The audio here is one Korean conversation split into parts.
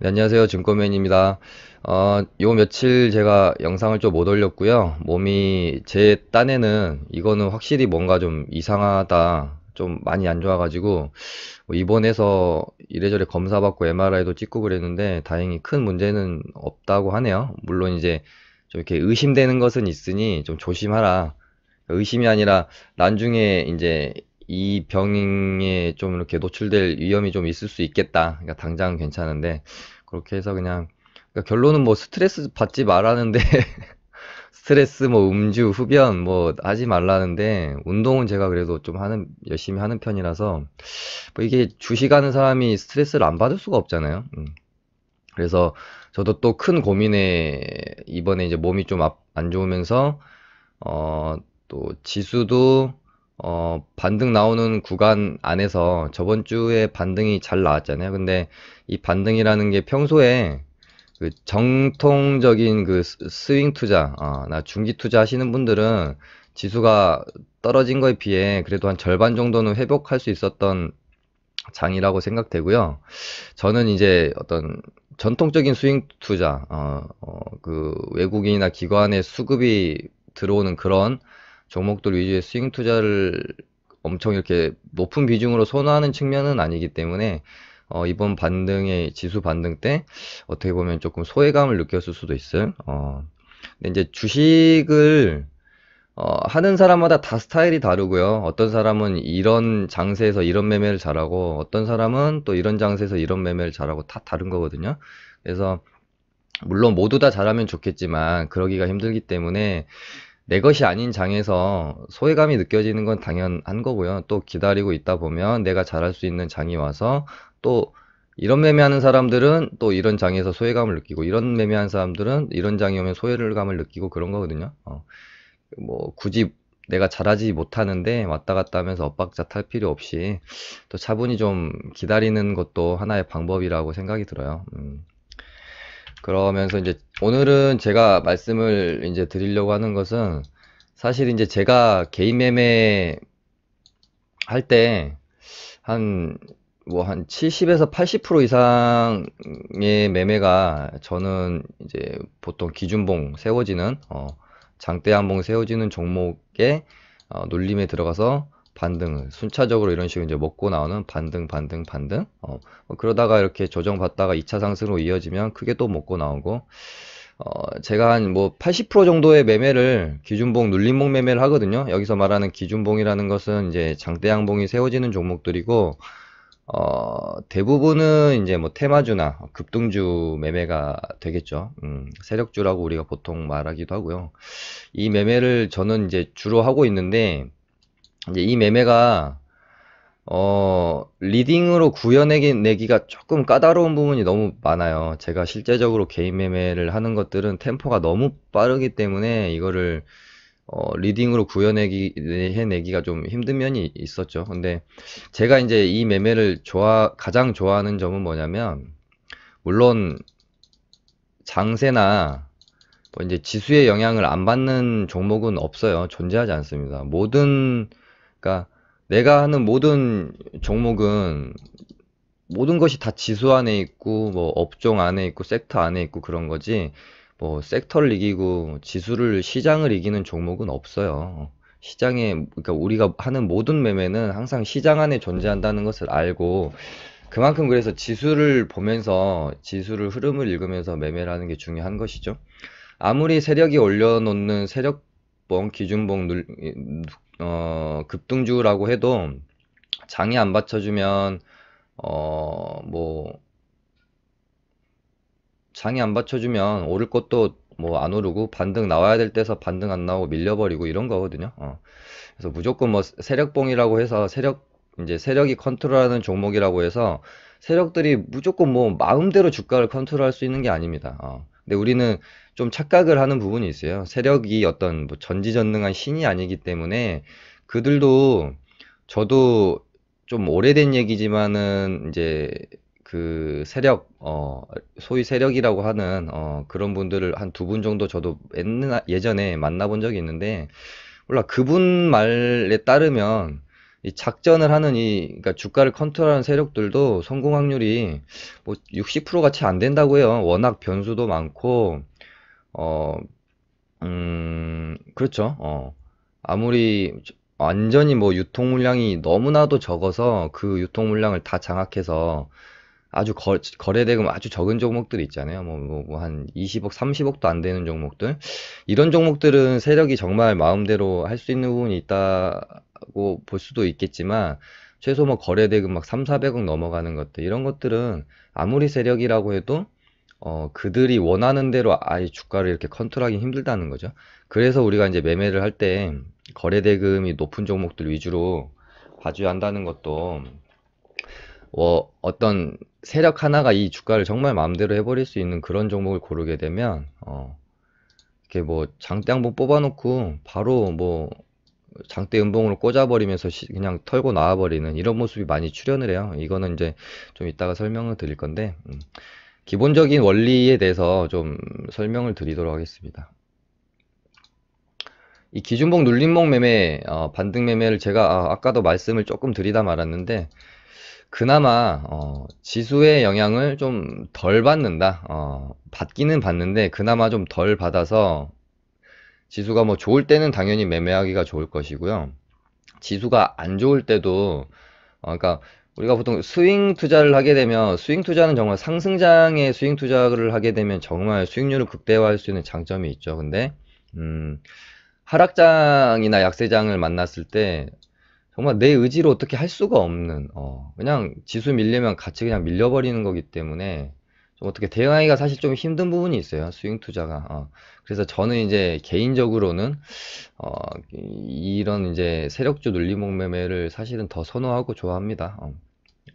네, 안녕하세요. 증권맨입니다. 요 며칠 제가 영상을 좀 못 올렸고요. 몸이 제 딴에는 이거는 확실히 뭔가 좀 이상하다. 좀 많이 안 좋아가지고 뭐 입원해서 이래저래 검사받고 MRI도 찍고 그랬는데 다행히 큰 문제는 없다고 하네요. 물론 이제 좀 이렇게 의심되는 것은 있으니 좀 조심하라. 의심이 아니라 나중에 이제 이 병에 좀 이렇게 노출될 위험이 좀 있을 수 있겠다. 그러니까 당장은 괜찮은데 그렇게 해서 그냥 그러니까 결론은 뭐 스트레스 받지 말라는데 스트레스 뭐 음주 흡연 뭐 하지 말라는데 운동은 제가 그래도 좀 열심히 하는 편이라서 뭐 이게 주식하는 사람이 스트레스를 안 받을 수가 없잖아요. 그래서 저도 또 큰 고민에 이번에 이제 몸이 좀 안 좋으면서 어, 또 지수도 반등 나오는 구간 안에서 저번 주에 반등이 잘 나왔잖아요. 근데 이 반등이라는 게 평소에 그 정통적인 그 스윙 투자, 나 중기 투자 하시는 분들은 지수가 떨어진 거에 비해 그래도 한 절반 정도는 회복할 수 있었던 장이라고 생각되고요. 저는 이제 어떤 전통적인 스윙 투자, 그 외국인이나 기관의 수급이 들어오는 그런 종목들 위주의 스윙 투자를 엄청 이렇게 높은 비중으로 선호하는 측면은 아니기 때문에 이번 반등의 지수 반등 때 어떻게 보면 조금 소외감을 느꼈을 수도 있어요. 근데 이제 주식을 하는 사람마다 다 스타일이 다르고요. 어떤 사람은 이런 장세에서 이런 매매를 잘하고, 어떤 사람은 또 이런 장세에서 이런 매매를 잘하고, 다 다른 거거든요. 그래서, 물론 모두 다 잘하면 좋겠지만, 그러기가 힘들기 때문에, 내 것이 아닌 장에서 소외감이 느껴지는 건 당연한 거고요. 또 기다리고 있다 보면 내가 잘할 수 있는 장이 와서, 또, 이런 매매하는 사람들은 또 이런 장에서 소외감을 느끼고, 이런 매매하는 사람들은 이런 장이 오면 소외감을 느끼고 그런 거거든요. 뭐 굳이 내가 잘하지 못하는데 왔다 갔다 하면서 엇박자 탈 필요 없이 또 차분히 좀 기다리는 것도 하나의 방법이라고 생각이 들어요. 그러면서 이제 오늘은 제가 말씀을 이제 드리려고 하는 것은 사실 이제 제가 개인 매매 할 때 한 뭐 한 70에서 80% 이상의 매매가 저는 이제 보통 기준봉 세워지는 장대 한봉 세워지는 종목의 눌림에 들어가서 반등을 순차적으로 이런 식으로 이제 먹고 나오는 반등 반등 반등 그러다가 이렇게 조정받다가 2차 상승으로 이어지면 크게 또 먹고 나오고 제가 한 뭐 80% 정도의 매매를 기준봉 눌림봉 매매를 하거든요. 여기서 말하는 기준봉이라는 것은 이제 장대 양봉이 세워지는 종목들이고 대부분은 이제 뭐 테마주나 급등주 매매가 되겠죠. 세력주라고 우리가 보통 말하기도 하고요. 이 매매를 저는 이제 주로 하고 있는데, 이제 이 매매가, 리딩으로 구현내기가 조금 까다로운 부분이 너무 많아요. 제가 실제적으로 개인 매매를 하는 것들은 템포가 너무 빠르기 때문에 이거를, 리딩으로 해내기가 좀 힘든 면이 있었죠. 근데 제가 이제 이 매매를 가장 좋아하는 점은 뭐냐면, 물론 장세나 뭐 이제 지수의 영향을 안 받는 종목은 없어요. 존재하지 않습니다. 그러니까 내가 하는 모든 종목은 모든 것이 다 지수 안에 있고, 뭐 업종 안에 있고, 섹터 안에 있고 그런 거지, 뭐 섹터를 이기고 시장을 이기는 종목은 없어요. 그러니까 우리가 하는 모든 매매는 항상 시장 안에 존재한다는 것을 알고, 그만큼 그래서 지수를 보면서, 지수를 흐름을 읽으면서 매매를 하는 게 중요한 것이죠. 아무리 세력이 올려놓는 세력봉, 기준봉, 급등주라고 해도 장이 안 받쳐주면, 뭐, 장이 안 받쳐주면 오를 것도 뭐 안 오르고 반등 나와야 될 때서 반등 안 나오고 밀려버리고 이런 거거든요. 그래서 무조건 뭐 세력봉이라고 해서 이제 세력이 컨트롤하는 종목이라고 해서 세력들이 무조건 뭐 마음대로 주가를 컨트롤할 수 있는 게 아닙니다. 근데 우리는 좀 착각을 하는 부분이 있어요. 세력이 어떤 뭐 전지전능한 신이 아니기 때문에 그들도 저도 좀 오래된 얘기지만은 이제 그 소위 세력이라고 하는 그런 분들을 한 두 분 정도 저도 예전에 만나본 적이 있는데 몰라 그분 말에 따르면 이 작전을 하는 그러니까 주가를 컨트롤하는 세력들도 성공 확률이 뭐 60% 같이 안 된다고 해요. 워낙 변수도 많고, 어, 그렇죠. 아무리 완전히 뭐 유통 물량이 너무나도 적어서 그 유통 물량을 다 장악해서 아주 거래대금 아주 적은 종목들이 있잖아요. 한 20억, 30억도 안 되는 종목들. 이런 종목들은 세력이 정말 마음대로 할 수 있는 부분이 있다고 볼 수도 있겠지만, 최소 뭐 거래대금 막 3, 400억 넘어가는 것들, 이런 것들은 아무리 세력이라고 해도, 그들이 원하는 대로 아예 주가를 이렇게 컨트롤하기 힘들다는 거죠. 그래서 우리가 이제 매매를 할 때 거래대금이 높은 종목들 위주로 봐줘야 한다는 것도, 어떤 세력 하나가 이 주가를 정말 마음대로 해버릴 수 있는 그런 종목을 고르게 되면, 이렇게 뭐 장대 한번 뽑아놓고 바로 뭐 장대 음봉으로 꽂아버리면서 그냥 털고 나와버리는 이런 모습이 많이 출현을 해요. 이거는 이제 좀 이따가 설명을 드릴 건데, 기본적인 원리에 대해서 좀 설명을 드리도록 하겠습니다. 이 기준봉 눌림목 매매, 반등 매매를 제가 아까도 말씀을 조금 드리다 말았는데, 그나마 지수의 영향을 좀 덜 받는다. 받기는 받는데 그나마 좀 덜 받아서, 지수가 뭐 좋을 때는 당연히 매매하기가 좋을 것이고요. 지수가 안 좋을 때도, 그러니까 우리가 보통 스윙 투자를 하게 되면, 스윙 투자는 정말 상승장에 스윙 투자를 하게 되면 정말 수익률을 극대화할 수 있는 장점이 있죠. 근데 하락장이나 약세장을 만났을 때 정말 내 의지로 어떻게 할 수가 없는, 그냥 지수 밀리면 같이 그냥 밀려버리는 거기 때문에 좀 어떻게 대응하기가 사실 좀 힘든 부분이 있어요, 스윙 투자가. 그래서 저는 이제 개인적으로는 이런 이제 세력주 눌림목 매매를 사실은 더 선호하고 좋아합니다.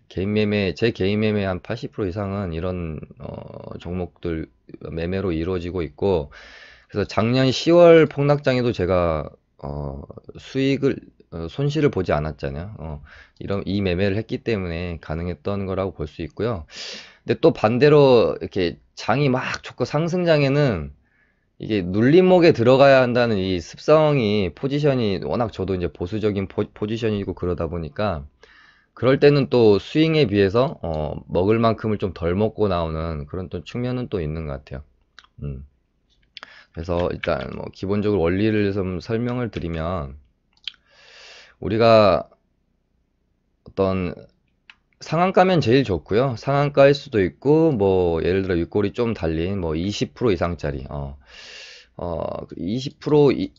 개인 매매, 제 개인 매매 한 80% 이상은 이런 종목들 매매로 이루어지고 있고, 그래서 작년 10월 폭락장에도 제가 수익을 손실을 보지 않았잖아요. 이 매매를 했기 때문에 가능했던 거라고 볼 수 있고요. 근데 또 반대로 이렇게 장이 막 좋고 상승장에는 이게 눌림목에 들어가야 한다는 이 습성이, 포지션이 워낙 저도 이제 보수적인 포지션이고 그러다 보니까, 그럴 때는 또 스윙에 비해서 먹을 만큼을 좀 덜 먹고 나오는 그런 또 측면은 또 있는 것 같아요. 그래서 일단 뭐 기본적으로 원리를 좀 설명을 드리면, 우리가 어떤 상한가면 제일 좋고요. 상한가일 수도 있고, 뭐 예를 들어 윗골이 좀 달린 뭐 20% 이상짜리, 20%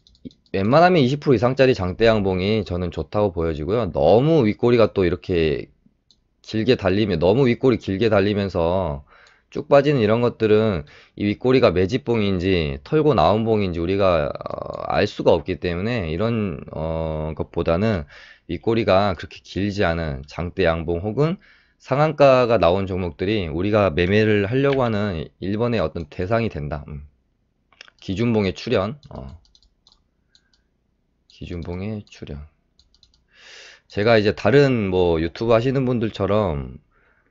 웬만하면 20% 이상짜리 장대 양봉이 저는 좋다고 보여지고요. 너무 윗꼬리가 또 이렇게 길게 달리면, 너무 윗꼬리 길게 달리면서 쭉 빠지는 이런 것들은 이 윗꼬리가 매집봉인지 털고 나온 봉인지 우리가 알 수가 없기 때문에, 이런 것보다는 윗꼬리가 그렇게 길지 않은 장대 양봉 혹은 상한가가 나온 종목들이 우리가 매매를 하려고 하는 1번의 어떤 대상이 된다. 기준봉의 출현, 기준봉의 출현. 제가 이제 다른 뭐 유튜브 하시는 분들처럼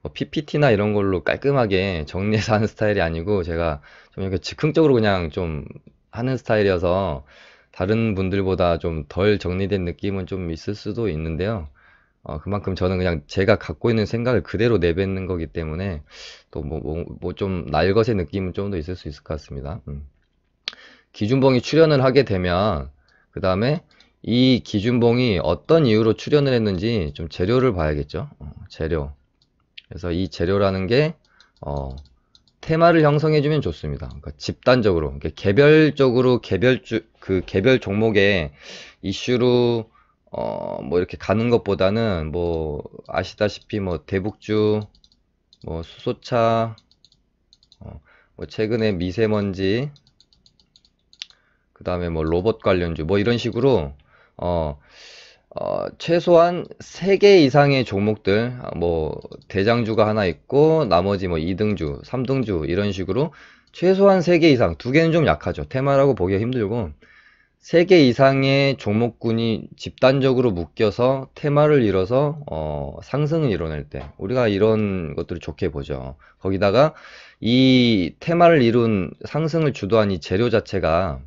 뭐 PPT나 이런 걸로 깔끔하게 정리해서 하는 스타일이 아니고, 제가 좀 이렇게 즉흥적으로 그냥 좀 하는 스타일이어서 다른 분들보다 좀 덜 정리된 느낌은 좀 있을 수도 있는데요. 그만큼 저는 그냥 제가 갖고 있는 생각을 그대로 내뱉는 거기 때문에 또 뭐 좀 날것의 느낌은 좀 더 있을 수 있을 것 같습니다. 기준봉이 출현을 하게 되면, 그 다음에 이 기준봉이 어떤 이유로 출현을 했는지 좀 재료를 봐야겠죠. 재료. 그래서 이 재료라는 게 테마를 형성해주면 좋습니다. 그러니까 집단적으로, 그러니까 개별적으로 개별 종목의 이슈로 뭐 이렇게 가는 것보다는, 뭐 아시다시피 뭐 대북주, 뭐 수소차, 뭐 최근에 미세먼지, 그 다음에 뭐 로봇 관련주, 뭐 이런 식으로 최소한 3개 이상의 종목들, 뭐 대장주가 하나 있고 나머지 뭐 2등주, 3등주 이런 식으로 최소한 3개 이상, 2개는 좀 약하죠. 테마라고 보기가 힘들고 3개 이상의 종목군이 집단적으로 묶여서 테마를 이뤄서 상승을 이뤄낼 때 우리가 이런 것들을 좋게 보죠. 거기다가 이 테마를 이룬 상승을 주도한 이 재료 자체가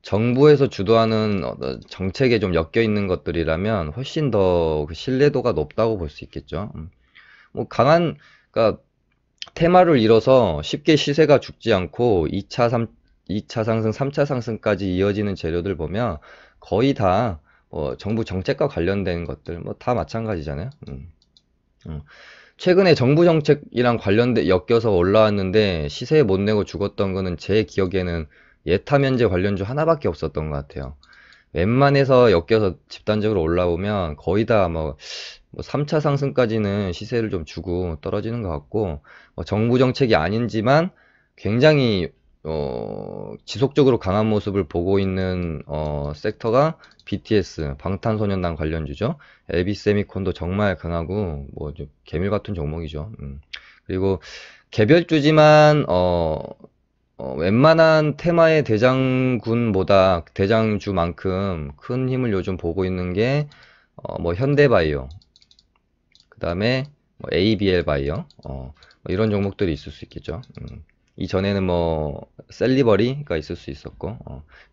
정부에서 주도하는 정책에 좀 엮여 있는 것들이라면 훨씬 더 그 신뢰도가 높다고 볼 수 있겠죠. 뭐 강한, 그러니까 테마를 이뤄서 쉽게 시세가 죽지 않고 2차 상승, 3차 상승까지 이어지는 재료들 보면 거의 다 정부 정책과 관련된 것들 뭐 다 마찬가지잖아요. 음. 최근에 정부 정책이랑 관련돼 엮여서 올라왔는데 시세에 못 내고 죽었던 거는 제 기억에는 예타면제 관련주 하나밖에 없었던 것 같아요. 웬만해서 엮여서 집단적으로 올라오면 거의 다 뭐 3차 상승까지는 시세를 좀 주고 떨어지는 것 같고, 정부 정책이 아닌지만 굉장히 지속적으로 강한 모습을 보고 있는 섹터가 BTS, 방탄소년단 관련주죠. LB세미콘도 정말 강하고 뭐 좀 개밀 같은 종목이죠. 그리고 개별주지만 웬만한 테마의 대장군보다 대장주만큼 큰 힘을 요즘 보고 있는 게 뭐 현대바이오, 그 다음에 뭐 ABL 바이오, 뭐 이런 종목들이 있을 수 있겠죠. 이전에는 뭐 셀리버리가 있을 수 있었고,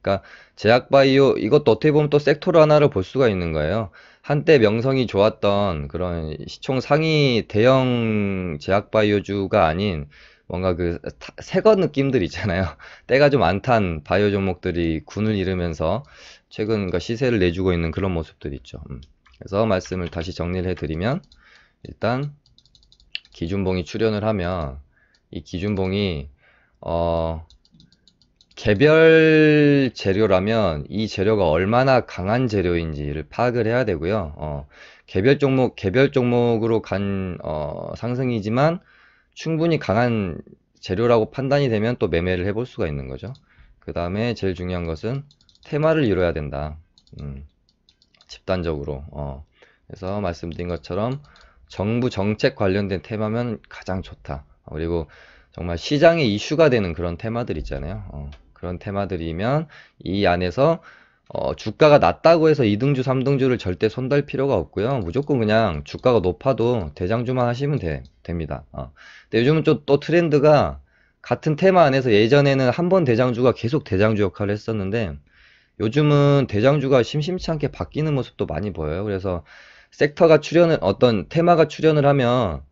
그러니까 제약바이오 이것도 어떻게 보면 또 섹토로 하나를 볼 수가 있는 거예요. 한때 명성이 좋았던 그런 시총 상위 대형 제약바이오주가 아닌 뭔가 그 새거 느낌들 있잖아요. 때가 좀 안 탄 바이오 종목들이 군을 이루면서 최근 그 시세를 내주고 있는 그런 모습들이 있죠. 그래서 말씀을 다시 정리를 해드리면, 일단 기준봉이 출현을 하면 이 기준봉이 개별 재료라면 이 재료가 얼마나 강한 재료인지를 파악을 해야 되고요. 개별 종목으로 간 상승이지만 충분히 강한 재료라고 판단이 되면 또 매매를 해볼 수가 있는 거죠. 그 다음에 제일 중요한 것은 테마를 이뤄야 된다. 집단적으로. 그래서 말씀드린 것처럼 정부 정책 관련된 테마면 가장 좋다. 그리고 정말 시장에 이슈가 되는 그런 테마들 있잖아요. 그런 테마들이면 이 안에서 주가가 낮다고 해서 2등주, 3등주를 절대 손댈 필요가 없고요. 무조건 그냥 주가가 높아도 대장주만 하시면 됩니다. 근데 요즘은 또 트렌드가 같은 테마 안에서 예전에는 한 번 대장주가 계속 대장주 역할을 했었는데 요즘은 대장주가 심심치 않게 바뀌는 모습도 많이 보여요. 그래서 어떤 테마가 출현을 하면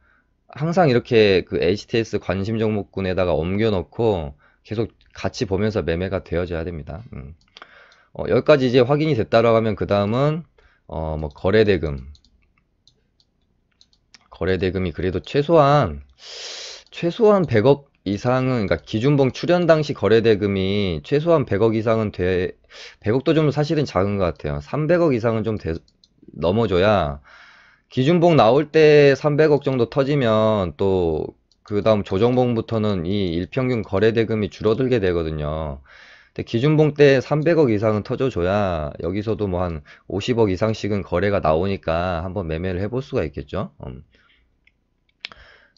항상 이렇게 그 HTS 관심 종목군에다가 옮겨놓고 계속 같이 보면서 매매가 되어져야 됩니다. 여기까지 이제 확인이 됐다라고 하면 그 다음은 뭐 거래대금이 그래도 최소한 100억 이상은, 그러니까 기준봉 출현 당시 거래대금이 최소한 100억 이상은 100억도 좀 사실은 작은 것 같아요. 300억 이상은 좀 넘어줘야, 기준봉 나올 때 300억 정도 터지면 또 그 다음 조정봉부터는 이 일평균 거래대금이 줄어들게 되거든요. 근데 기준봉 때 300억 이상은 터져줘야 여기서도 뭐 한 50억 이상씩은 거래가 나오니까 한번 매매를 해볼 수가 있겠죠.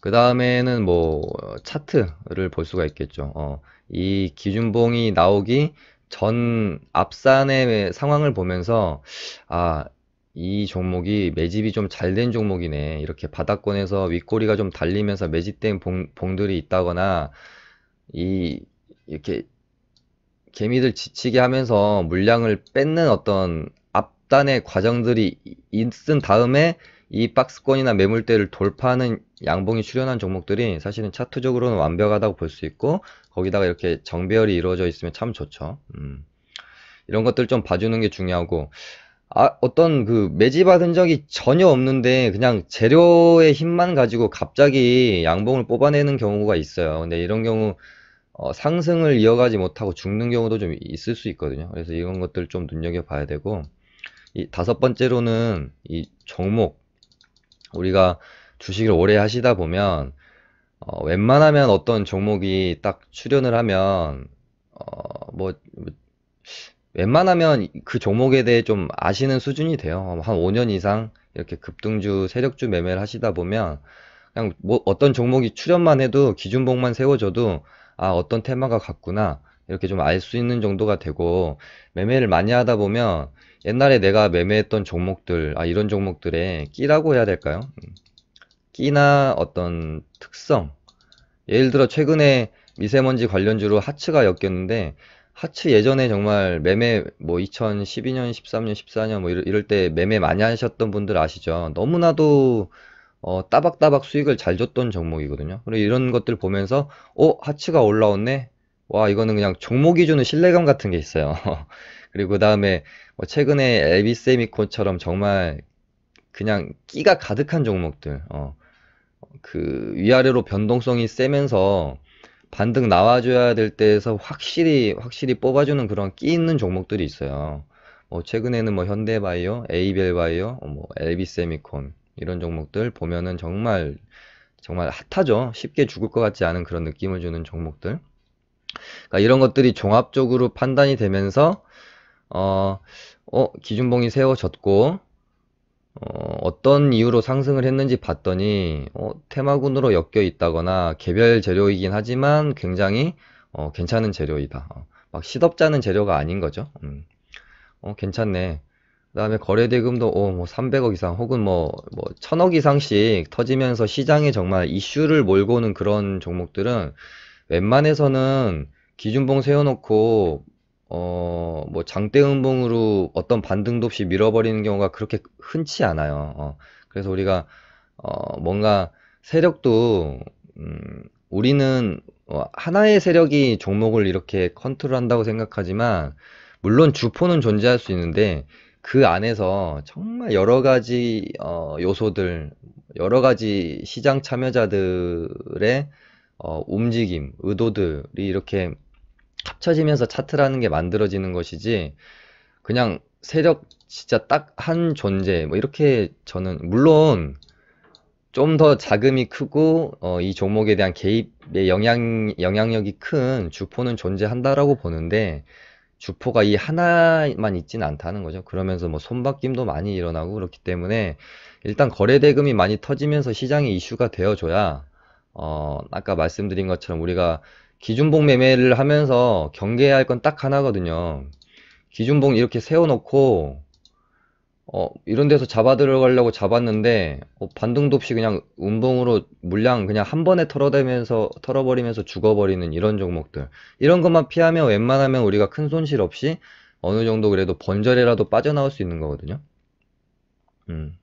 그 다음에는 뭐 차트를 볼 수가 있겠죠. 이 기준봉이 나오기 전 앞산의 상황을 보면서, 아, 이 종목이 매집이 좀 잘 된 종목이네. 이렇게 바닥권에서 윗꼬리가 좀 달리면서 매집된 봉들이 있다거나, 이렇게 개미들 지치게 하면서 물량을 뺏는 어떤 앞단의 과정들이 있은 다음에 이 박스권이나 매물대를 돌파하는 양봉이 출현한 종목들이 사실은 차트적으로는 완벽하다고 볼 수 있고, 거기다가 이렇게 정배열이 이루어져 있으면 참 좋죠. 이런 것들 좀 봐주는 게 중요하고, 어떤 그 매집받은 흔적이 전혀 없는데 그냥 재료의 힘만 가지고 갑자기 양봉을 뽑아내는 경우가 있어요. 근데 이런 경우 상승을 이어가지 못하고 죽는 경우도 좀 있을 수 있거든요. 그래서 이런 것들 좀 눈여겨봐야 되고, 이 다섯 번째로는 이 종목, 우리가 주식을 오래 하시다 보면 웬만하면 어떤 종목이 딱 출현을 하면 뭐 웬만하면 그 종목에 대해 좀 아시는 수준이 돼요. 한 5년 이상 이렇게 급등주, 세력주 매매를 하시다 보면 그냥 뭐 어떤 종목이 출현만 해도 기준봉만 세워줘도 어떤 테마가 같구나 이렇게 좀 알 수 있는 정도가 되고, 매매를 많이 하다 보면 옛날에 내가 매매했던 종목들, 이런 종목들의 끼라고 해야 될까요? 끼나 어떤 특성, 예를 들어 최근에 미세먼지 관련주로 하츠가 엮였는데, 하츠 예전에 정말 매매 뭐 2012년, 13년, 14년 뭐 이럴 때 매매 많이 하셨던 분들 아시죠? 너무나도 따박따박 수익을 잘 줬던 종목이거든요. 그리고 이런 것들 보면서 하츠가 올라왔네. 와, 이거는 그냥 종목이 주는 신뢰감 같은 게 있어요. 그리고 그 다음에 뭐 최근에 엘비세미콘처럼 정말 그냥 끼가 가득한 종목들, 그 위아래로 변동성이 세면서 반등 나와줘야 될 때에서 확실히 뽑아주는 그런 끼 있는 종목들이 있어요. 뭐 최근에는 뭐 현대바이오, 에이벨바이오, 뭐 LB세미콘 이런 종목들 보면은 정말 핫하죠. 쉽게 죽을 것 같지 않은 그런 느낌을 주는 종목들. 그러니까 이런 것들이 종합적으로 판단이 되면서 어, 기준봉이 세워졌고 어떤 이유로 상승을 했는지 봤더니 테마군으로 엮여 있다거나 개별 재료이긴 하지만 굉장히 괜찮은 재료이다. 막 시덥잖은 재료가 아닌 거죠. 괜찮네. 그다음에 거래대금도 뭐 300억 이상 혹은 뭐 1000억 이상씩 터지면서 시장에 정말 이슈를 몰고 오는 그런 종목들은 웬만해서는 기준봉 세워놓고 뭐 장대음봉으로 어떤 반등도 없이 밀어버리는 경우가 그렇게 흔치 않아요. 그래서 우리가 뭔가 세력도 우리는 하나의 세력이 종목을 이렇게 컨트롤한다고 생각하지만 물론 주포는 존재할 수 있는데 그 안에서 정말 여러 가지 요소들, 여러 가지 시장 참여자들의 움직임, 의도들이 이렇게 합쳐지면서 차트라는 게 만들어지는 것이지 그냥 세력 진짜 딱 한 존재 뭐 이렇게 저는 물론 좀 더 자금이 크고 이 종목에 대한 개입의 영향력이 큰 주포는 존재한다라고 보는데 주포가 이 하나만 있진 않다는 거죠. 그러면서 뭐 손바뀜도 많이 일어나고 그렇기 때문에 일단 거래대금이 많이 터지면서 시장에 이슈가 되어줘야 아까 말씀드린 것처럼 우리가 기준봉 매매를 하면서 경계해야 할 건 딱 하나거든요. 기준봉 이렇게 세워놓고 이런 데서 잡아 들어가려고 잡았는데 반등도 없이 그냥 운봉으로 물량 그냥 한 번에 털어버리면서 죽어버리는 이런 종목들 이런 것만 피하면 웬만하면 우리가 큰 손실 없이 어느 정도 그래도 번절이라도 빠져나올 수 있는 거거든요. 음.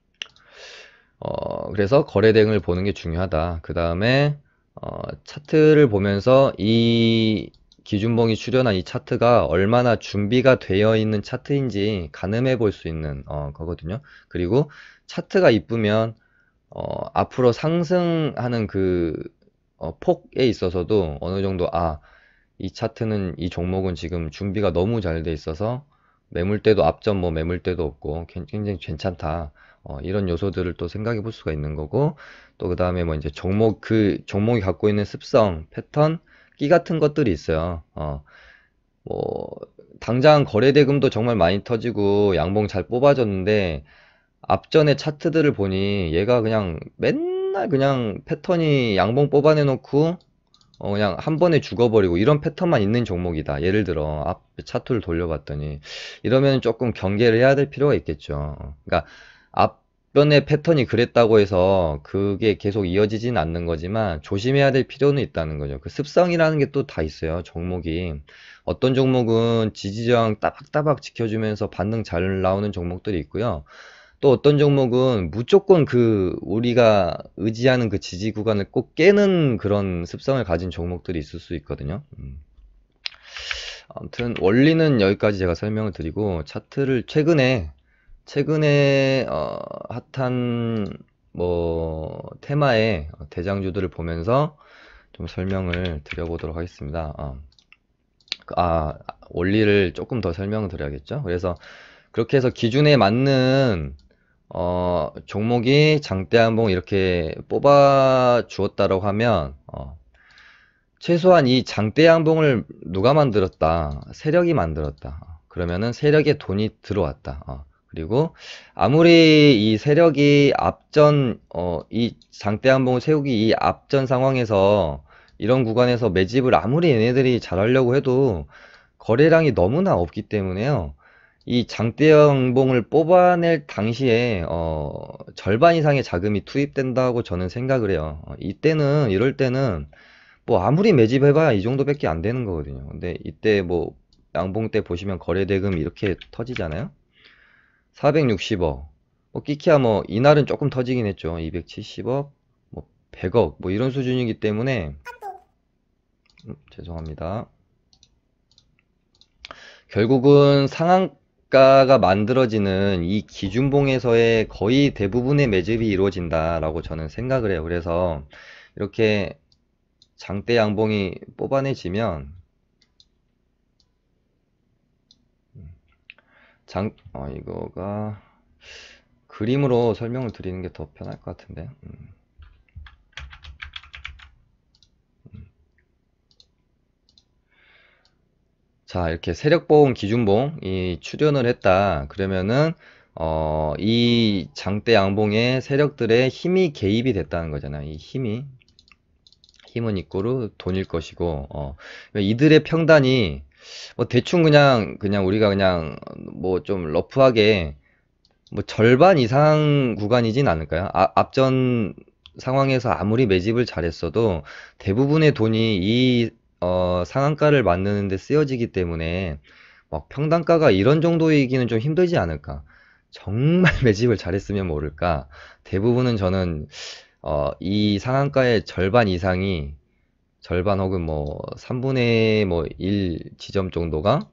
그래서 거래 대응을 보는 게 중요하다. 그 다음에 차트를 보면서 이 기준봉이 출현한 이 차트가 얼마나 준비가 되어 있는 차트인지 가늠해 볼 수 있는 거거든요. 그리고 차트가 이쁘면 앞으로 상승하는 그 폭에 있어서도 어느 정도 이 차트는 이 종목은 지금 준비가 너무 잘 돼 있어서 매물대도 앞전 뭐 매물대도 없고 굉장히 괜찮다. 이런 요소들을 또 생각해 볼 수가 있는 거고 또 그 다음에 뭐 이제 그 종목이 갖고 있는 습성, 패턴, 끼 같은 것들이 있어요. 뭐 당장 거래대금도 정말 많이 터지고 양봉 잘 뽑아졌는데 앞전의 차트들을 보니 얘가 그냥 맨날 그냥 패턴이 양봉 뽑아내 놓고 그냥 한 번에 죽어버리고 이런 패턴만 있는 종목이다. 예를 들어 앞 차트를 돌려봤더니 이러면 조금 경계를 해야 될 필요가 있겠죠. 그러니까 앞변의 패턴이 그랬다고 해서 그게 계속 이어지진 않는 거지만 조심해야 될 필요는 있다는 거죠. 그 습성이라는 게 또 다 있어요. 종목이 어떤 종목은 지지저항 따박따박 지켜주면서 반등 잘 나오는 종목들이 있고요. 또 어떤 종목은 무조건 그 우리가 의지하는 그 지지 구간을 꼭 깨는 그런 습성을 가진 종목들이 있을 수 있거든요. 아무튼 원리는 여기까지 제가 설명을 드리고 차트를 최근에 핫한 뭐 테마의 대장주들을 보면서 좀 설명을 드려보도록 하겠습니다. 원리를 조금 더 설명을 드려야겠죠. 그래서 그렇게 해서 기준에 맞는 종목이 장대 한봉 이렇게 뽑아 주었다고 하면 최소한 이 장대 양봉을 누가 만들었다? 세력이 만들었다. 그러면은 세력에 돈이 들어왔다. 그리고 아무리 이 세력이 이 장대 양봉을 세우기 이 앞전 상황에서 이런 구간에서 매집을 아무리 얘네들이 잘하려고 해도 거래량이 너무나 없기 때문에요. 이 장대양봉을 뽑아낼 당시에 절반 이상의 자금이 투입된다고 저는 생각을 해요. 이럴 때는 뭐 아무리 매집해봐야 이 정도밖에 안 되는 거거든요. 근데 이때 뭐 양봉 때 보시면 거래대금이 이렇게 터지잖아요. 460억. 뭐 끼키야 뭐 이날은 조금 터지긴 했죠. 270억, 뭐 100억 뭐 이런 수준이기 때문에 죄송합니다. 결국은 상한가가 만들어지는 이 기준봉에서의 거의 대부분의 매집이 이루어진다라고 저는 생각을 해요. 그래서 이렇게 장대 양봉이 뽑아내지면 이거가 그림으로 설명을 드리는 게 더 편할 것 같은데. 자, 이렇게 세력봉, 기준봉이 출현을 했다. 그러면은 이 장대 양봉의 세력들의 힘이 개입이 됐다는 거잖아요. 이 힘은 이꼬르 돈일 것이고, 이들의 평단이 뭐 대충 그냥 우리가 그냥 뭐 좀 러프하게 뭐 절반 이상 구간이진 않을까요? 앞전 상황에서 아무리 매집을 잘했어도 대부분의 돈이 이 상한가를 만드는 데 쓰여지기 때문에 막 평단가가 이런 정도이기는 좀 힘들지 않을까. 정말 매집을 잘했으면 모를까. 대부분은 저는 이 상한가의 절반 이상이 절반 혹은 뭐 3분의 뭐 1 지점 정도가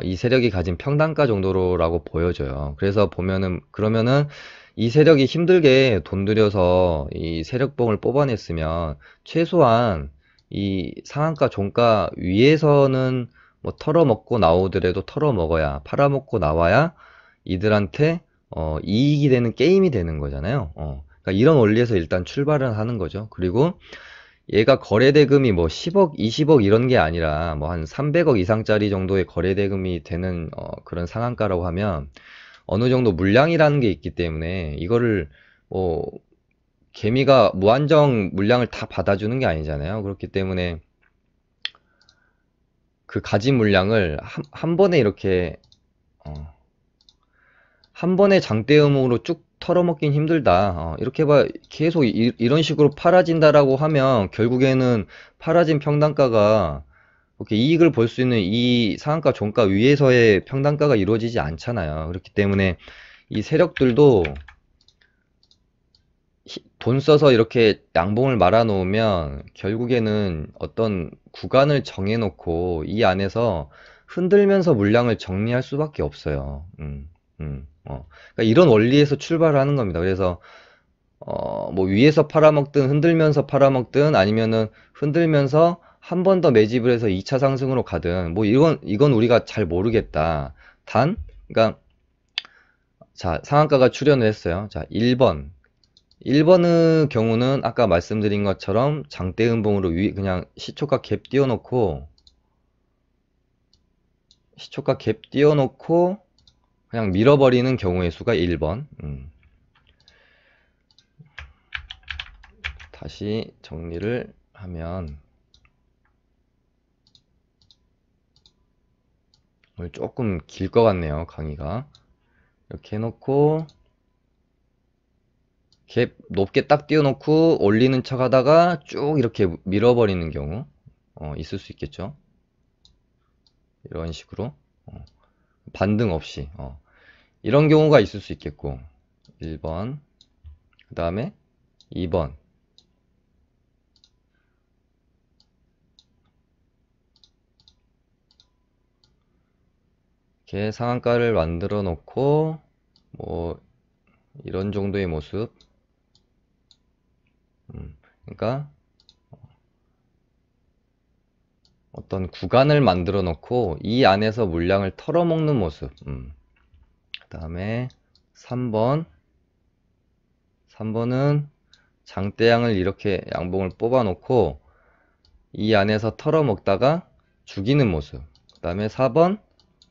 이 세력이 가진 평단가 정도라고 보여져요. 그래서 그러면은 이 세력이 힘들게 돈 들여서 이 세력봉을 뽑아냈으면 최소한 이 상한가 종가 위에서는 뭐 털어먹고 나오더라도 털어먹어야 팔아먹고 나와야 이들한테 이익이 되는 게임이 되는 거잖아요. 그러니까 이런 원리에서 일단 출발을 하는 거죠. 그리고 얘가 거래대금이 뭐 10억, 20억 이런 게 아니라 뭐 한 300억 이상짜리 정도의 거래대금이 되는 그런 상한가라고 하면 어느 정도 물량이라는 게 있기 때문에 이거를 뭐 개미가 무한정 물량을 다 받아주는 게 아니잖아요. 그렇기 때문에 그 가진 물량을 한 번에 이렇게 한 번에 장대음으로 쭉 털어먹긴 힘들다. 이렇게 계속 이런 식으로 팔아진다라고 하면 결국에는 팔아진 평단가가 이렇게 이익을 볼 수 있는 이 상한가 종가 위에서의 평단가가 이루어지지 않잖아요. 그렇기 때문에 이 세력들도 돈 써서 이렇게 양봉을 말아 놓으면 결국에는 어떤 구간을 정해 놓고 이 안에서 흔들면서 물량을 정리할 수밖에 없어요. 그러니까 이런 원리에서 출발하는 겁니다. 그래서 뭐 위에서 팔아먹든 흔들면서 팔아먹든 아니면은 흔들면서 한 번 더 매집을 해서 2차 상승으로 가든 뭐 이건 우리가 잘 모르겠다. 그러니까 자, 상한가가 출현을 했어요. 자, 1번의 경우는 아까 말씀드린 것처럼 장대 음봉으로 그냥 시초가 갭 띄워놓고 그냥 밀어버리는 경우의 수가 1번. 다시 정리를 하면 오늘 조금 길 것 같네요, 강의가. 이렇게 해놓고 갭 높게 딱 띄워놓고 올리는 척 하다가 쭉 이렇게 밀어버리는 경우 있을 수 있겠죠. 이런 식으로 반등 없이 이런 경우가 있을 수 있겠고 1번 그 다음에 2번 이렇게 상한가를 만들어 놓고 뭐 이런 정도의 모습 그러니까 어떤 구간을 만들어 놓고 이 안에서 물량을 털어먹는 모습 그 다음에 3번은 장대양을 이렇게 양봉을 뽑아 놓고 이 안에서 털어먹다가 죽이는 모습 그 다음에 4번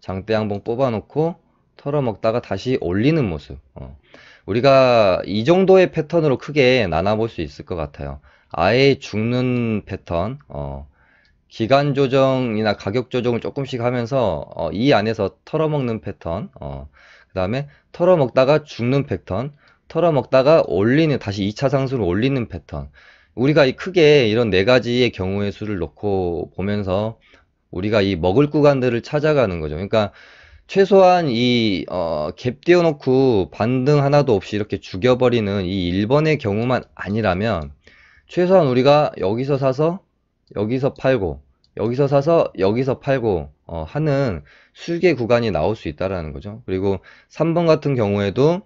장대양봉 뽑아 놓고 털어먹다가 다시 올리는 모습 우리가 이 정도의 패턴으로 크게 나눠볼 수 있을 것 같아요. 아예 죽는 패턴 기간 조정이나 가격 조정을 조금씩 하면서 이 안에서 털어먹는 패턴 그 다음에 털어먹다가 죽는 패턴 털어먹다가 올리는 다시 2차 상승을 올리는 패턴 우리가 크게 이런 네 가지의 경우의 수를 놓고 보면서 우리가 이 먹을 구간들을 찾아가는 거죠. 그러니까 최소한 갭 띄워놓고 반등 하나도 없이 이렇게 죽여버리는 이 1번의 경우만 아니라면 최소한 우리가 여기서 사서 여기서 팔고 여기서 사서 여기서 팔고 하는 수익의 구간이 나올 수 있다라는 거죠. 그리고 3번 같은 경우에도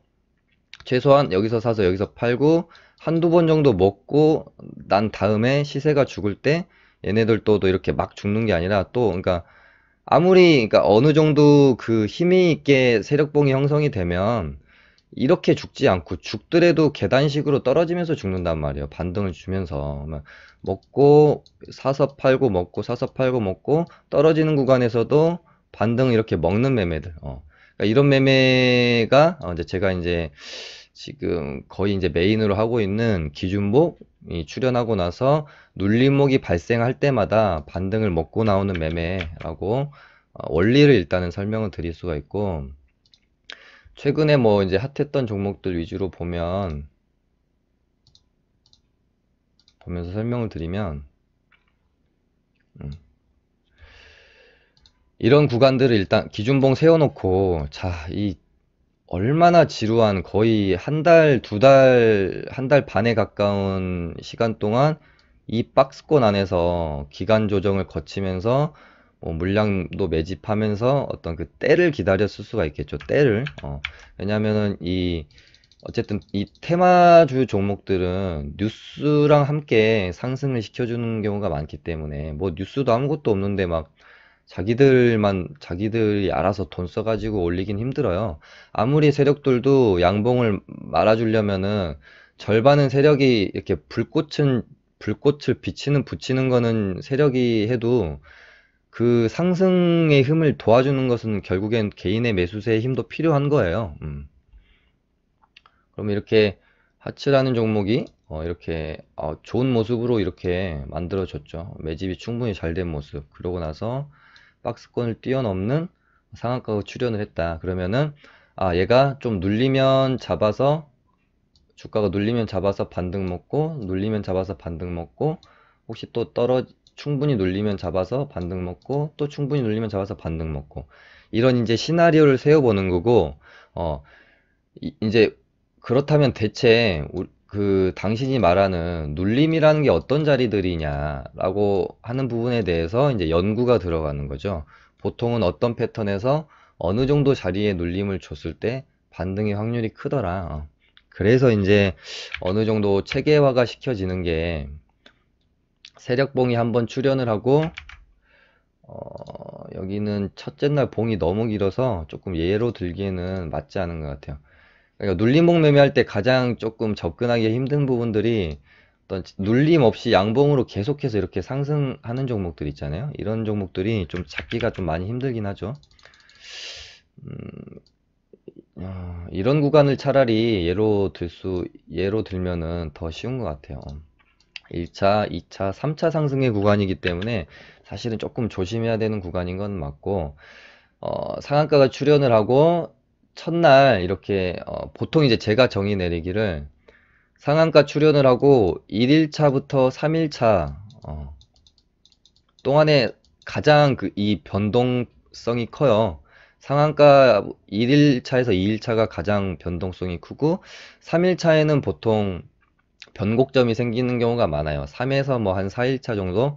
최소한 여기서 사서 여기서 팔고 한두 번 정도 먹고 난 다음에 시세가 죽을 때 얘네들도 또 이렇게 막 죽는 게 아니라 또 그러니까 아무리 그러니까 어느 정도 그 힘이 있게 세력봉이 형성이 되면 이렇게 죽지 않고 죽더라도 계단식으로 떨어지면서 죽는단 말이에요. 반등을 주면서 먹고 사서 팔고 먹고 사서 팔고 먹고 떨어지는 구간에서도 반등 이렇게 먹는 매매들. 그러니까 이런 매매가 이제 제가 이제 지금 거의 이제 메인으로 하고 있는 기준목이 출현하고 나서 눌림목이 발생할 때마다 반등을 먹고 나오는 매매라고 원리를 일단은 설명을 드릴 수가 있고, 최근에 뭐 이제 핫했던 종목들 위주로 보면서 설명을 드리면, 이런 구간들을 일단 기준봉 세워놓고, 자, 이 얼마나 지루한 거의 한 달, 두 달, 한 달 반에 가까운 시간 동안 이 박스권 안에서 기간 조정을 거치면서 뭐 물량도 매집하면서 어떤 그 때를 기다렸을 수가 있겠죠. 때를. 왜냐면은 어쨌든 이 테마주 종목들은 뉴스랑 함께 상승을 시켜주는 경우가 많기 때문에 뭐 뉴스도 아무것도 없는데 막 자기들이 알아서 돈 써가지고 올리긴 힘들어요. 아무리 세력들도 양봉을 말아주려면은 절반은 세력이 이렇게 불꽃을 붙이는 거는 세력이 해도 그 상승의 힘을 도와주는 것은 결국엔 개인의 매수세의 힘도 필요한 거예요. 그럼 이렇게 하츠라는 종목이 이렇게 좋은 모습으로 이렇게 만들어졌죠. 매집이 충분히 잘 된 모습. 그러고 나서 박스권을 뛰어넘는 상한가가 출현을 했다. 그러면은 얘가 좀 눌리면 잡아서 주가가 눌리면 잡아서 반등 먹고 눌리면 잡아서 반등 먹고 혹시 또 충분히 눌리면 잡아서 반등 먹고 또 충분히 눌리면 잡아서 반등 먹고 이런 이제 시나리오를 세워보는 거고 이제 그렇다면 대체 그 당신이 말하는 눌림이라는 게 어떤 자리들이냐라고 하는 부분에 대해서 이제 연구가 들어가는 거죠. 보통은 어떤 패턴에서 어느 정도 자리에 눌림을 줬을 때 반등의 확률이 크더라. 그래서 이제 어느 정도 체계화가 시켜지는 게 세력봉이 한번 출현을 하고 여기는 첫째 날 봉이 너무 길어서 조금 예로 들기에는 맞지 않은 것 같아요. 그러니까 눌림목 매매할 때 가장 조금 접근하기 힘든 부분들이 어떤 눌림 없이 양봉으로 계속해서 이렇게 상승하는 종목들 있잖아요. 이런 종목들이 좀 잡기가 좀 많이 힘들긴 하죠. 이런 구간을 차라리 예로 들면은 더 쉬운 것 같아요. 1차, 2차, 3차 상승의 구간이기 때문에 사실은 조금 조심해야 되는 구간인 건 맞고, 상한가가 출현을 하고 첫날 이렇게 보통 이제 제가 정의 내리기를 상한가 출현을 하고 1일차부터 3일차 동안에 가장 이 변동성이 커요. 상한가 1일차에서 2일차가 가장 변동성이 크고 3일차에는 보통 변곡점이 생기는 경우가 많아요. 3에서 뭐 한 4일차 정도.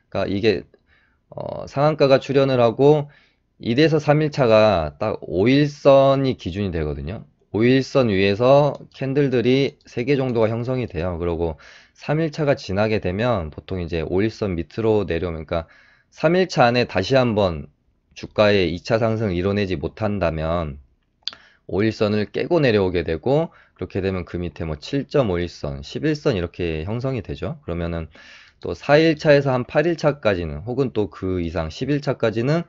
그러니까 이게 상한가가 출현을 하고 1에서 3일차가 딱 5일선이 기준이 되거든요. 5일선 위에서 캔들들이 3개 정도가 형성이 돼요. 그리고 3일차가 지나게 되면 보통 이제 5일선 밑으로 내려오면, 그러니까 3일차 안에 다시 한번 주가의 2차 상승을 이뤄내지 못한다면 5일선을 깨고 내려오게 되고, 그렇게 되면 그 밑에 뭐 7.5일선, 11선 이렇게 형성이 되죠. 그러면은 또 4일차에서 한 8일차까지는 혹은 또 그 이상 11차까지는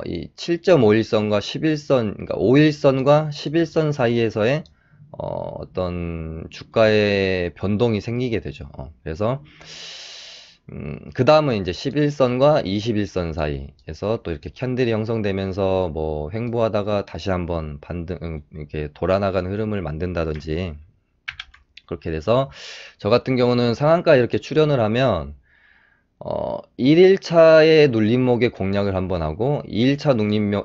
이 7.5일선과 11선, 그러니까 5일선과 11선 사이에서의 어떤 주가의 변동이 생기게 되죠. 그래서 그 다음은 이제 11선과 21선 사이에서 또 이렇게 캔들이 형성되면서 뭐 횡보하다가 다시 한번 이렇게 돌아나가는 흐름을 만든다든지, 그렇게 돼서 저 같은 경우는 상한가 이렇게 출현을 하면 1일차의 눌림목의 공략을 한번 하고 2일차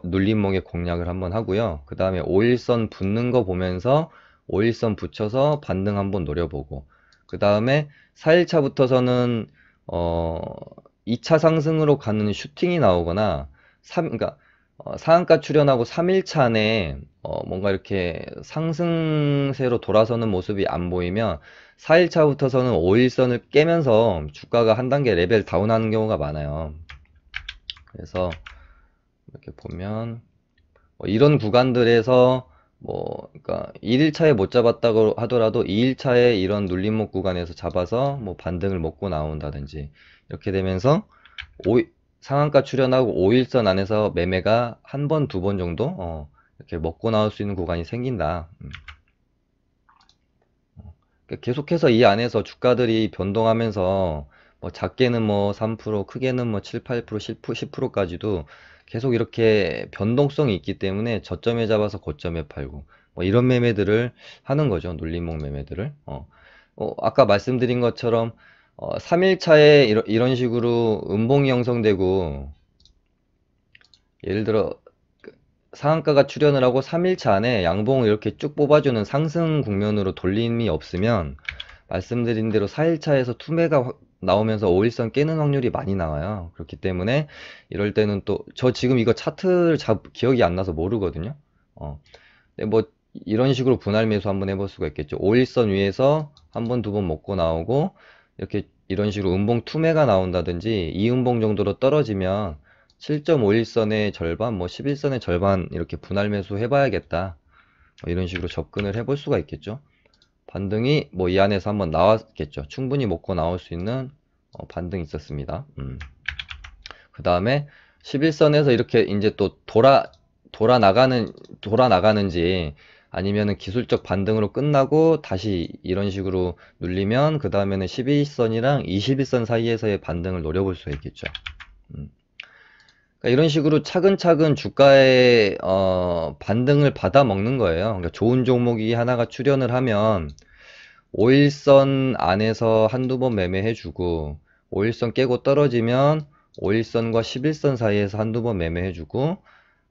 눌림목의 공략을 한번 하고요. 그 다음에 5일선 붙는 거 보면서 5일선 붙여서 반등 한번 노려보고 그 다음에 4일차부터서는 2차 상승으로 가는 슈팅이 나오거나 그러니까 상한가 출현하고 3일차 안에 뭔가 이렇게 상승세로 돌아서는 모습이 안 보이면 4일차부터서는 5일선을 깨면서 주가가 한 단계 레벨 다운하는 경우가 많아요. 그래서 이렇게 보면 이런 구간들에서 그러니까 1일차에 못 잡았다고 하더라도 2일차에 이런 눌림목 구간에서 잡아서 뭐 반등을 먹고 나온다든지 이렇게 되면서 상한가 출현하고 5일선 안에서 매매가 한 번, 두 번 정도 이렇게 먹고 나올 수 있는 구간이 생긴다. 계속해서 이 안에서 주가들이 변동하면서 뭐 작게는 뭐 3%, 크게는 뭐 7, 8%, 10%까지도 계속 이렇게 변동성이 있기 때문에 저점에 잡아서 고점에 팔고 뭐 이런 매매들을 하는 거죠. 눌림목 매매들을. 아까 말씀드린 것처럼 3일차에 이런 식으로 음봉이 형성되고 예를 들어 상한가가 출현을 하고 3일차 안에 양봉을 이렇게 쭉 뽑아주는 상승 국면으로 돌림이 없으면 말씀드린 대로 4일차에서 투매가 나오면서 5일선 깨는 확률이 많이 나와요. 그렇기 때문에 이럴 때는 또 저 지금 이거 차트를 기억이 안 나서 모르거든요. 근데 뭐 이런 식으로 분할 매수 한번 해볼 수가 있겠죠. 5일선 위에서 한 번, 두 번 먹고 나오고 이렇게 이런 식으로 음봉 투매가 나온다든지 2음봉 정도로 떨어지면 7.51선의 절반, 뭐 11선의 절반 이렇게 분할 매수 해봐야겠다. 이런 식으로 접근을 해볼 수가 있겠죠. 반등이 뭐 이 안에서 한번 나왔겠죠. 충분히 먹고 나올 수 있는 반등이 있었습니다. 그 다음에 11선에서 이렇게 이제 또 돌아나가는지 아니면은 기술적 반등으로 끝나고 다시 이런 식으로 눌리면 그 다음에는 12선이랑 21선 사이에서의 반등을 노려볼 수 있겠죠. 그러니까 이런 식으로 차근차근 주가의 반등을 받아 먹는 거예요. 그러니까 좋은 종목이 하나가 출현을 하면 5일선 안에서 한두 번 매매해주고 5일선 깨고 떨어지면 5일선과 11선 사이에서 한두 번 매매해주고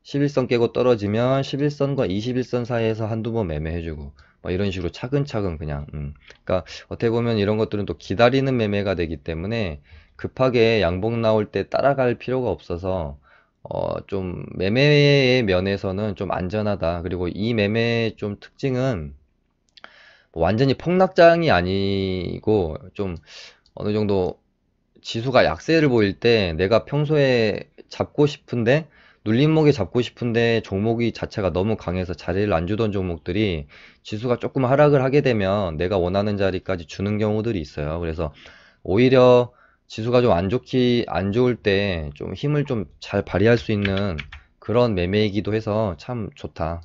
11선 깨고 떨어지면 11선과 21선 사이에서 한두 번 매매해주고 뭐 이런 식으로 차근차근 그냥 그러니까 어떻게 보면 이런 것들은 또 기다리는 매매가 되기 때문에 급하게 양봉 나올 때 따라갈 필요가 없어서 좀 매매의 면에서는 좀 안전하다. 그리고 이 매매의 좀 특징은 뭐 완전히 폭락장이 아니고 좀 어느 정도 지수가 약세를 보일 때 내가 평소에 잡고 싶은데 눌림목에 잡고 싶은데 종목이 자체가 너무 강해서 자리를 안 주던 종목들이 지수가 조금 하락을 하게 되면 내가 원하는 자리까지 주는 경우들이 있어요. 그래서 오히려 지수가 좀 안 좋을 때 좀 힘을 좀 잘 발휘할 수 있는 그런 매매이기도 해서 참 좋다.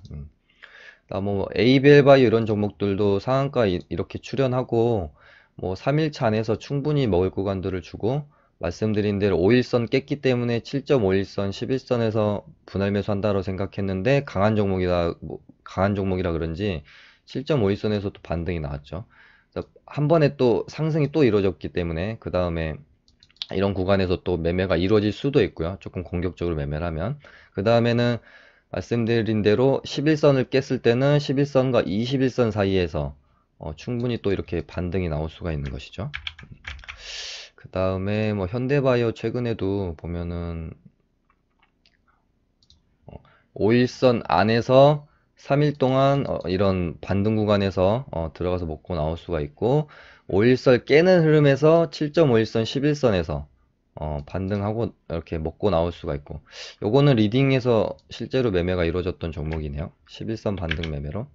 뭐 에이벨바이오 이런 종목들도 상한가 이렇게 출현하고 뭐 3일차 안에서 충분히 먹을 구간들을 주고 말씀드린 대로 5일선 깼기 때문에 7.5일선 11선에서 분할 매수한다고 생각했는데 강한 종목이라 그런지 7.5일선에서 또 반등이 나왔죠. 그래서 한 번에 또 상승이 또 이루어졌기 때문에 그 다음에 이런 구간에서 또 매매가 이루어질 수도 있고요. 조금 공격적으로 매매를 하면 그 다음에는 말씀드린 대로 11선을 깼을 때는 11선과 21선 사이에서 충분히 또 이렇게 반등이 나올 수가 있는 것이죠. 그 다음에 뭐 현대바이오 최근에도 보면은 5일선 안에서 3일 동안 이런 반등 구간에서 들어가서 먹고 나올 수가 있고 5일선 깨는 흐름에서 7.5일선 11선에서 반등하고 이렇게 먹고 나올 수가 있고 요거는 리딩에서 실제로 매매가 이루어졌던 종목이네요. 11선 반등 매매로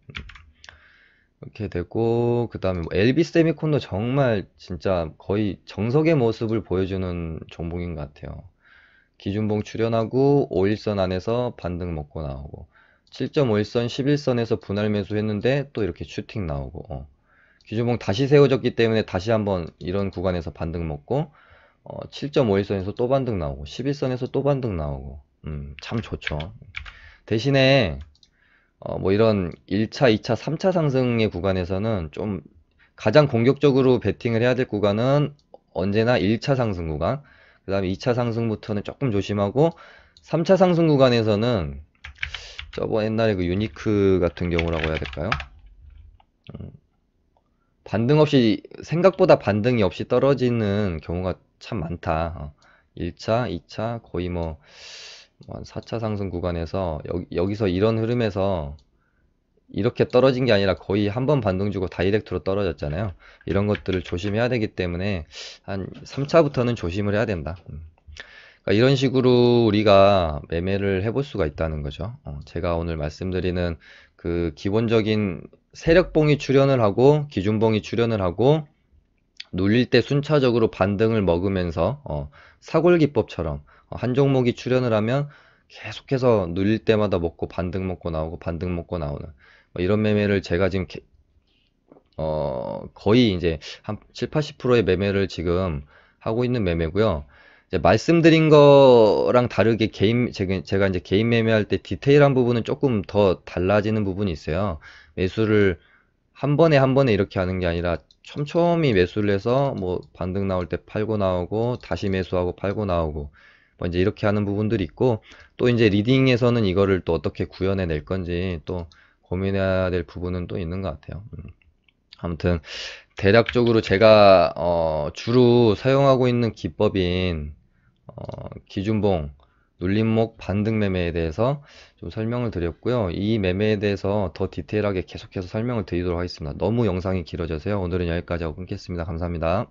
이렇게 되고 그 다음에 뭐 LB 세미콘도 정말 진짜 거의 정석의 모습을 보여주는 종목인 것 같아요. 기준봉 출현하고 5일선 안에서 반등 먹고 나오고 7.5일선 11선에서 분할 매수했는데 또 이렇게 슈팅 나오고 기준봉 다시 세워졌기 때문에 다시 한번 이런 구간에서 반등 먹고 7.5일선에서 또 반등 나오고 11선에서 또 반등 나오고 참 좋죠. 대신에 뭐 이런 1차, 2차, 3차 상승의 구간에서는 좀 가장 공격적으로 베팅을 해야 될 구간은 언제나 1차 상승 구간, 그 다음에 2차 상승부터는 조금 조심하고 3차 상승 구간에서는 저번 옛날에 그 유니크 같은 경우라고 해야 될까요? 반등 없이 생각보다 반등이 없이 떨어지는 경우가 참 많다. 1차, 2차 거의 한 4차 상승 구간에서 여기서 이런 흐름에서 이렇게 떨어진 게 아니라 거의 한 번 반등 주고 다이렉트로 떨어졌잖아요. 이런 것들을 조심해야 되기 때문에 한 3차부터는 조심을 해야 된다. 그러니까 이런 식으로 우리가 매매를 해볼 수가 있다는 거죠. 제가 오늘 말씀드리는 그 기본적인 세력봉이 출현을 하고 기준봉이 출현을 하고 눌릴 때 순차적으로 반등을 먹으면서 사골기법처럼 한 종목이 출현을 하면 계속해서 눌릴 때마다 먹고 반등 먹고 나오고 반등 먹고 나오는 이런 매매를 제가 지금 거의 이제 한 7, 80%의 매매를 지금 하고 있는 매매고요. 이제 말씀드린 거랑 다르게 제가 이제 개인 매매할 때 디테일한 부분은 조금 더 달라지는 부분이 있어요. 매수를 한 번에 이렇게 하는 게 아니라 촘촘히 매수를 해서 뭐 반등 나올 때 팔고 나오고 다시 매수하고 팔고 나오고 뭐 이제 이렇게 하는 부분들이 있고 또 이제 리딩에서는 이거를 또 어떻게 구현해 낼 건지 또 고민해야 될 부분은 또 있는 것 같아요. 아무튼 대략적으로 제가 주로 사용하고 있는 기법인 기준봉, 눌림목, 반등 매매에 대해서 좀 설명을 드렸고요. 이 매매에 대해서 더 디테일하게 계속해서 설명을 드리도록 하겠습니다. 너무 영상이 길어져서요. 오늘은 여기까지 하고 끊겠습니다. 감사합니다.